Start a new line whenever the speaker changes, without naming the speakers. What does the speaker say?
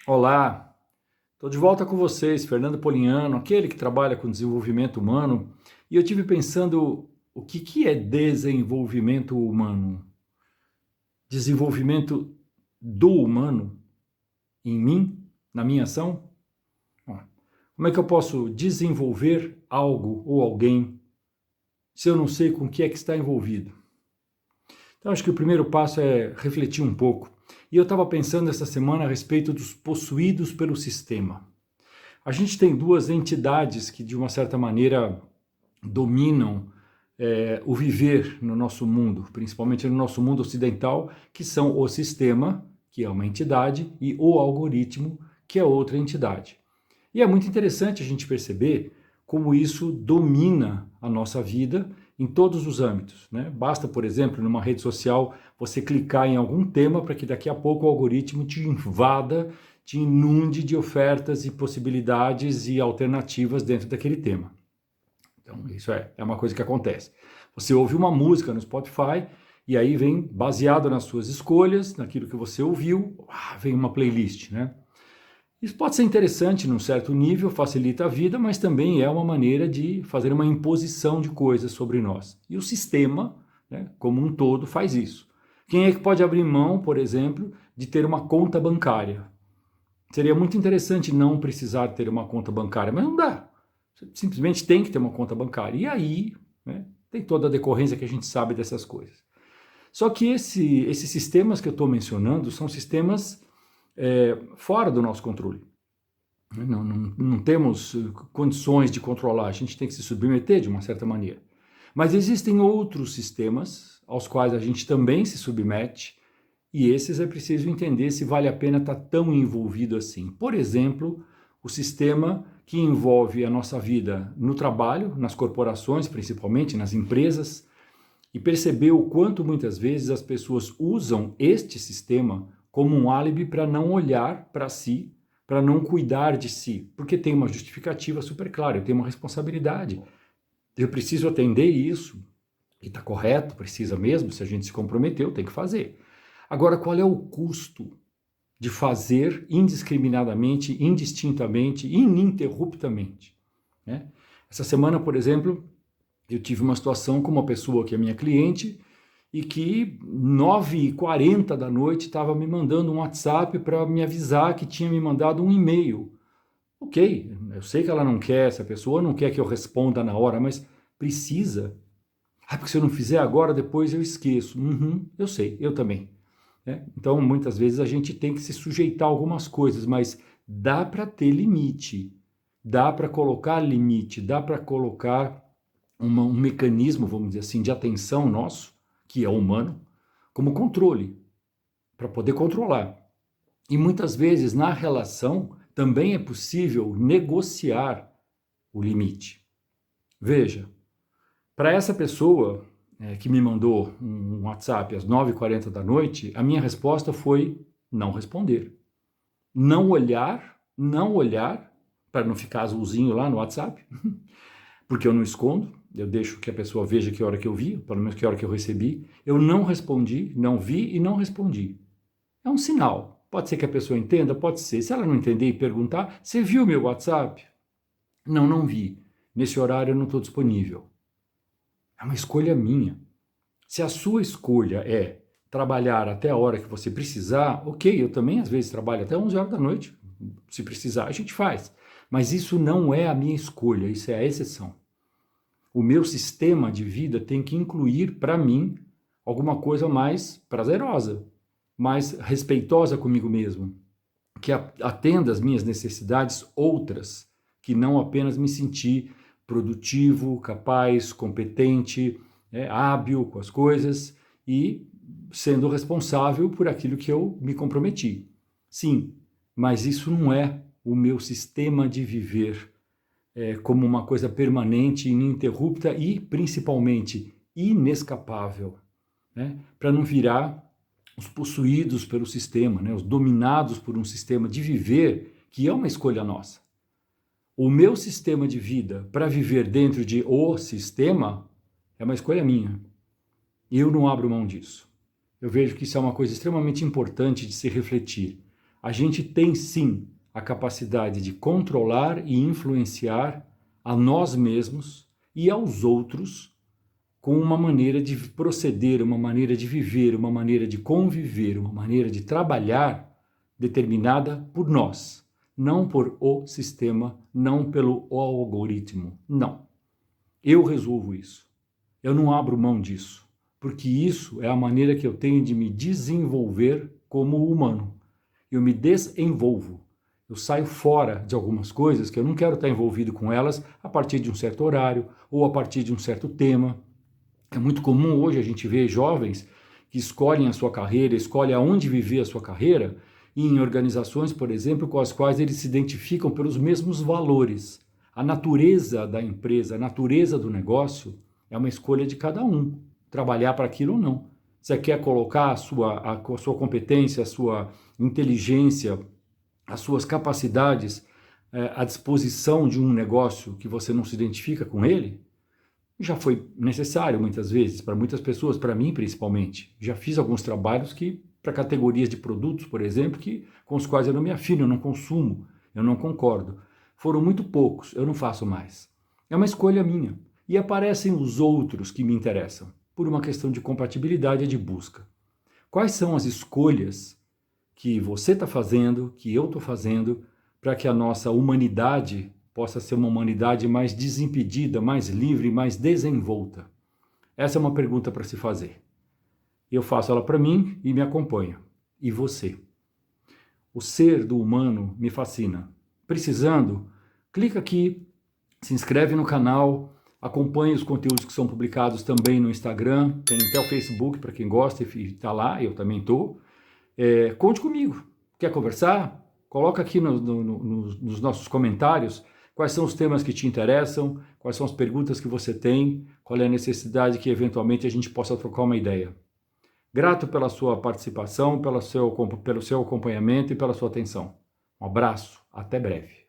Olá, estou de volta com vocês, Fernando Polignano, aquele que trabalha com desenvolvimento humano, e eu tive pensando o que é desenvolvimento humano? Desenvolvimento do humano em mim, na minha ação? Bom, como é que eu posso desenvolver algo ou alguém se eu não sei com o que é que está envolvido? Então, acho que o primeiro passo é refletir um pouco. E eu estava pensando essa semana a respeito dos possuídos pelo sistema. A gente tem duas entidades que, de uma certa maneira, dominam o viver no nosso mundo, principalmente no nosso mundo ocidental, que são o sistema, que é uma entidade, e o algoritmo, que é outra entidade. E é muito interessante a gente perceber como isso domina a nossa vida em todos os âmbitos, né? Basta, por exemplo, numa rede social, você clicar em algum tema para que daqui a pouco o algoritmo te invada, te inunde de ofertas e possibilidades e alternativas dentro daquele tema. Então, isso é uma coisa que acontece. Você ouve uma música no Spotify e aí vem, baseado nas suas escolhas, naquilo que você ouviu, vem uma playlist, né? Isso pode ser interessante num certo nível, facilita a vida, mas também é uma maneira de fazer uma imposição de coisas sobre nós. E o sistema, né, como um todo, faz isso. Quem é que pode abrir mão, por exemplo, de ter uma conta bancária? Seria muito interessante não precisar ter uma conta bancária, mas não dá. Você simplesmente tem que ter uma conta bancária. E aí, né, tem toda a decorrência que a gente sabe dessas coisas. Só que esses sistemas que eu estou mencionando são sistemas fora do nosso controle. Não temos condições de controlar, a gente tem que se submeter de uma certa maneira. Mas existem outros sistemas aos quais a gente também se submete, e esses é preciso entender se vale a pena estar tão envolvido assim. Por exemplo, o sistema que envolve a nossa vida no trabalho, nas corporações, principalmente nas empresas, e perceber o quanto muitas vezes as pessoas usam este sistema como um álibi para não olhar para si, para não cuidar de si, porque tem uma justificativa super clara, eu tenho uma responsabilidade, eu preciso atender isso, e está correto, precisa mesmo, se a gente se comprometeu, tem que fazer. Agora, qual é o custo de fazer indiscriminadamente, indistintamente, ininterruptamente? Né? Essa semana, por exemplo, eu tive uma situação com uma pessoa que é minha cliente e que 9h40 da noite estava me mandando um WhatsApp para me avisar que tinha me mandado um e-mail. Ok, eu sei que ela não quer, essa pessoa não quer que eu responda na hora, mas precisa. Porque se eu não fizer agora, depois eu esqueço. Uhum, eu sei, eu também. Né? Então, muitas vezes a gente tem que se sujeitar a algumas coisas, mas dá para ter limite, dá para colocar limite, dá para colocar um mecanismo, vamos dizer assim, de atenção nosso, que é humano, como controle, para poder controlar. E muitas vezes na relação também é possível negociar o limite. Veja, para essa pessoa que me mandou um WhatsApp às 9h40 da noite, a minha resposta foi não responder. Não olhar, para não ficar azulzinho lá no WhatsApp, porque eu não escondo, eu deixo que a pessoa veja que hora que eu vi, pelo menos que hora que eu recebi. Eu não respondi, não vi e não respondi. É um sinal. Pode ser que a pessoa entenda, pode ser. Se ela não entender e perguntar, você viu meu WhatsApp? Não, não vi. Nesse horário eu não estou disponível. É uma escolha minha. Se a sua escolha é trabalhar até a hora que você precisar, ok, eu também às vezes trabalho até 11 horas da noite. Se precisar, a gente faz. Mas isso não é a minha escolha, isso é a exceção. O meu sistema de vida tem que incluir, para mim, alguma coisa mais prazerosa, mais respeitosa comigo mesmo, que atenda às minhas necessidades outras, que não apenas me sentir produtivo, capaz, competente, hábil com as coisas e sendo responsável por aquilo que eu me comprometi. Sim, mas isso não é o meu sistema de viver como uma coisa permanente, ininterrupta e, principalmente, inescapável, né? Para não virar os possuídos pelo sistema, né? Os dominados por um sistema de viver que é uma escolha nossa. O meu sistema de vida para viver dentro de o sistema é uma escolha minha. E eu não abro mão disso. Eu vejo que isso é uma coisa extremamente importante de se refletir. a gente tem sim a capacidade de controlar e influenciar a nós mesmos e aos outros com uma maneira de proceder, uma maneira de viver, uma maneira de conviver, uma maneira de trabalhar determinada por nós, não por o sistema, não pelo algoritmo, não. Eu resolvo isso. Eu não abro mão disso, porque isso é a maneira que eu tenho de me desenvolver como humano. Eu me desenvolvo. Eu saio fora de algumas coisas que eu não quero estar envolvido com elas a partir de um certo horário ou a partir de um certo tema. É muito comum hoje a gente ver jovens que escolhem a sua carreira, escolhem aonde viver a sua carreira, e em organizações, por exemplo, com as quais eles se identificam pelos mesmos valores. A natureza da empresa, a natureza do negócio é uma escolha de cada um, trabalhar para aquilo ou não. Você quer colocar a sua competência, a sua inteligência, as suas capacidades à disposição de um negócio que você não se identifica com ele? Já foi necessário muitas vezes, para muitas pessoas, para mim principalmente. Já fiz alguns trabalhos que, para categorias de produtos, por exemplo, com os quais eu não me afino, eu não consumo, eu não concordo. Foram muito poucos, eu não faço mais. É uma escolha minha. E aparecem os outros que me interessam, por uma questão de compatibilidade e de busca. Quais são as escolhas que você está fazendo, que eu estou fazendo, para que a nossa humanidade possa ser uma humanidade mais desimpedida, mais livre, mais desenvolta? Essa é uma pergunta para se fazer. Eu faço ela para mim e me acompanho. E você? O ser do humano me fascina. Precisando? Clica aqui, se inscreve no canal, acompanhe os conteúdos que são publicados também no Instagram, tem até o Facebook para quem gosta e está lá, eu também estou. Conte comigo. Quer conversar? Coloca aqui nos nossos comentários quais são os temas que te interessam, quais são as perguntas que você tem, qual é a necessidade que eventualmente a gente possa trocar uma ideia. Grato pela sua participação, pelo seu acompanhamento e pela sua atenção. Um abraço, até breve.